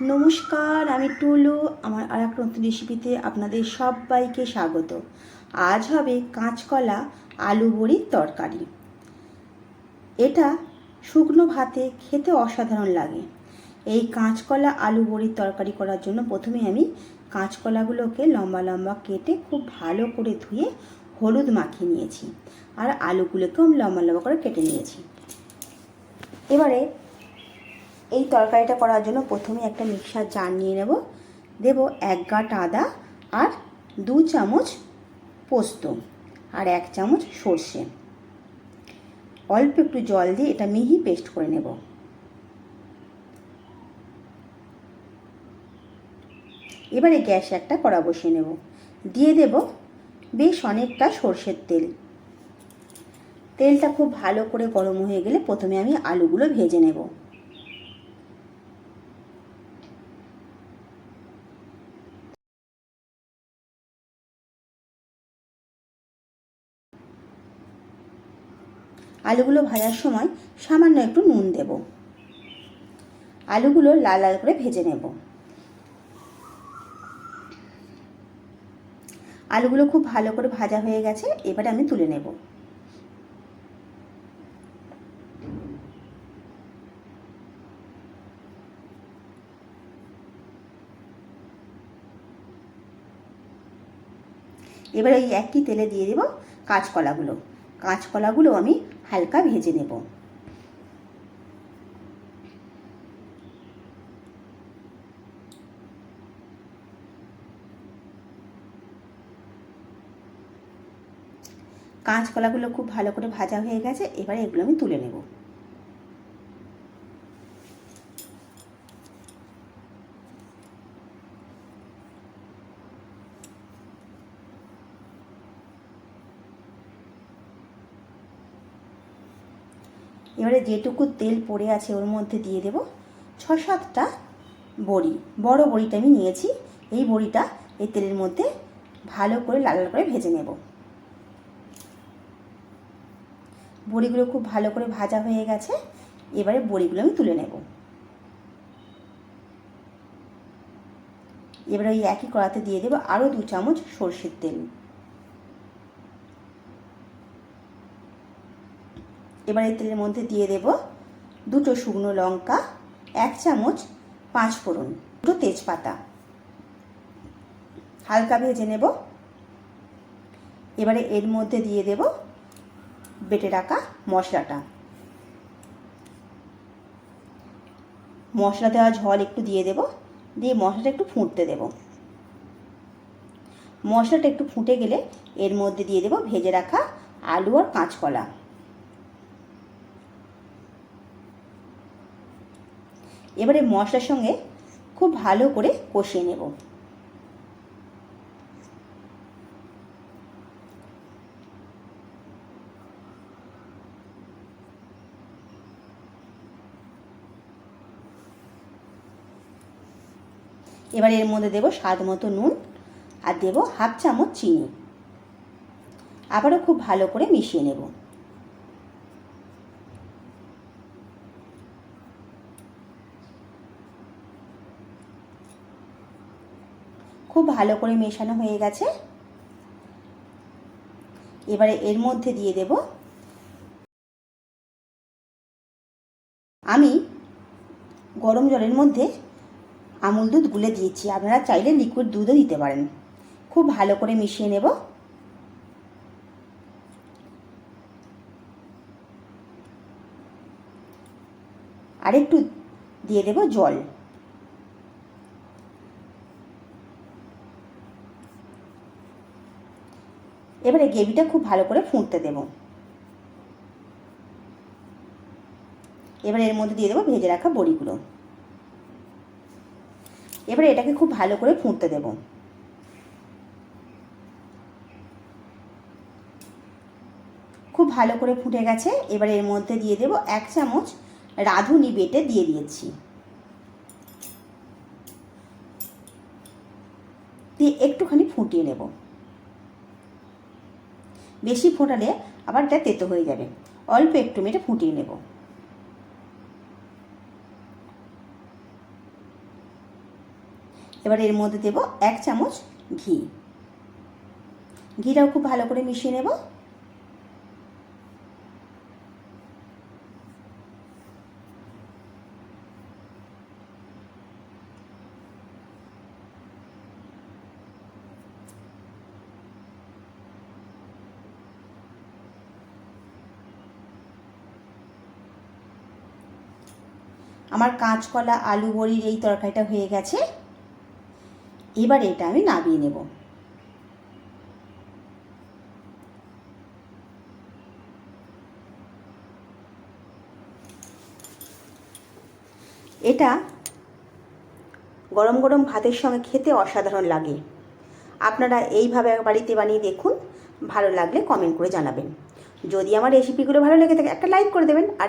নমস্কার, আমি টুলু। আমার আর একটা নতুন রেসিপিতে আপনাদের সবাইকে স্বাগত। আজ হবে কাঁচকলা আলু বড়ির তরকারি। এটা শুকনো ভাতে খেতে অসাধারণ লাগে। এই কাঁচকলা আলু বড়ির তরকারি করার জন্য প্রথমে আমি কাঁচকলাগুলোকে লম্বা লম্বা কেটে খুব ভালো করে ধুয়ে হলুদ মাখিয়ে নিয়েছি, আর আলুগুলোকেও আমি লম্বা লম্বা করে কেটে নিয়েছি। এবারে এই তরকারিটা করার জন্য প্রথমে একটা মিক্সার জার নিয়ে নেব। দেব 1 গাঁট আদা আর 2 চামচ পোস্ত আর 1 চামচ সর্ষে। অল্প একটু জল দিয়ে এটা মিহি পেস্ট করে নেব। এবারে গ্যাসে একটা কড়া বসিয়ে নেব। দিয়ে দেব বেশ অনেকটা সর্ষের তেল। তেলটা খুব ভালো করে গরম হয়ে গেলে প্রথমে আমি আলুগুলো ভেজে নেব। আলুগুলো ভাজার সময় সামান্য একটু নুন দেব। আলুগুলো লাল লাল করে ভেজে নেব। আলুগুলো খুব ভালো করে ভাজা হয়ে গেছে, এবারে আমি তুলে নেব। এবারে ওই একই তেলে দিয়ে দেব কাঁচকলাগুলো। কাঁচকলাগুলো আমি হালকা ভেজে নেব। কাঁচকলাগুলো খুব ভালো করে ভাজা হয়ে গেছে, এবারে এগুলো আমি তুলে নেব। এবারে যেটুকু তেল পড়ে আছে ওর মধ্যে দিয়ে দেব 6-7টা বড়ি। বড় বড়িটা আমি নিয়েছি। এই বড়িটা এই তেলের মধ্যে ভালো করে লাল লাল করে ভেজে নেব। বড়িগুলো খুব ভালো করে ভাজা হয়ে গেছে, এবারে বড়িগুলো আমি তুলে নেব। এবারে ওই একই কড়াতে দিয়ে দেব আরও 2 চামচ সরষের তেল। এবার এই তেলের মধ্যে দিয়ে দেব 2টো শুকনো লঙ্কা, 1 চামচ 5 ফোড়ন, 2 তেজপাতা। হালকা ভেজে নেব। এবারে এর মধ্যে দিয়ে দেব বেটে রাখা মশলাটা। মশলা দেওয়া ঝোল একটু দিয়ে দেব, দিয়ে মশলাটা একটু ফুটতে দেব। মশলাটা একটু ফুটে গেলে এর মধ্যে দিয়ে দেব ভেজে রাখা আলু আর কাঁচকলা। এবারে মশলার সঙ্গে খুব ভালো করে কষিয়ে নেব। এবার এর মধ্যে দেব স্বাদ মতো নুন আর দেব 1/2 চামচ চিনি। আবারও খুব ভালো করে মিশিয়ে নেব। খুব ভালো করে মেশানো হয়ে গেছে। এবারে এর মধ্যে দিয়ে দেব আমি গরম জলের মধ্যে আমুল দুধ গুলে দিয়েছি, আপনারা চাইলে লিকুইড দুধও দিতে পারেন। খুব ভালো করে মিশিয়ে নেব। আরেকটু দিয়ে দেব জল। এবারে গ্রেভিটা খুব ভালো করে ফুটতে দেব। এবারে এর মধ্যে দিয়ে দেবো ভেজে রাখা বড়িগুলো। এবারে এটাকে খুব ভালো করে ফুটতে দেব। খুব ভালো করে ফুটে গেছে। এবারে এর মধ্যে দিয়ে দেব 1 চামচ রাঁধুনি বেটে দিয়ে দিয়েছি। দিয়ে একটুখানি ফুটিয়ে নেব। বেশি ফোটালে আবার এটা তেতো হয়ে যাবে। অল্প একটু মেটে ফুটিয়ে নেব। এবার এর মধ্যে দেব 1 চামচ ঘি। ঘিটাও খুব ভালো করে মিশিয়ে নেব। আমার কাঁচকলা আলু বড়ির এই তরকারিটা হয়ে গেছে। এবার এটা আমি নামিয়ে নেব। এটা গরম গরম ভাতের সঙ্গে খেতে অসাধারণ লাগে। আপনারা এইভাবে বাড়িতে বানিয়ে দেখুন, ভালো লাগলে কমেন্ট করে জানাবেন। যদি আমার রেসিপিগুলো ভালো লেগে থাকে একটা লাইক করে দেবেন। আর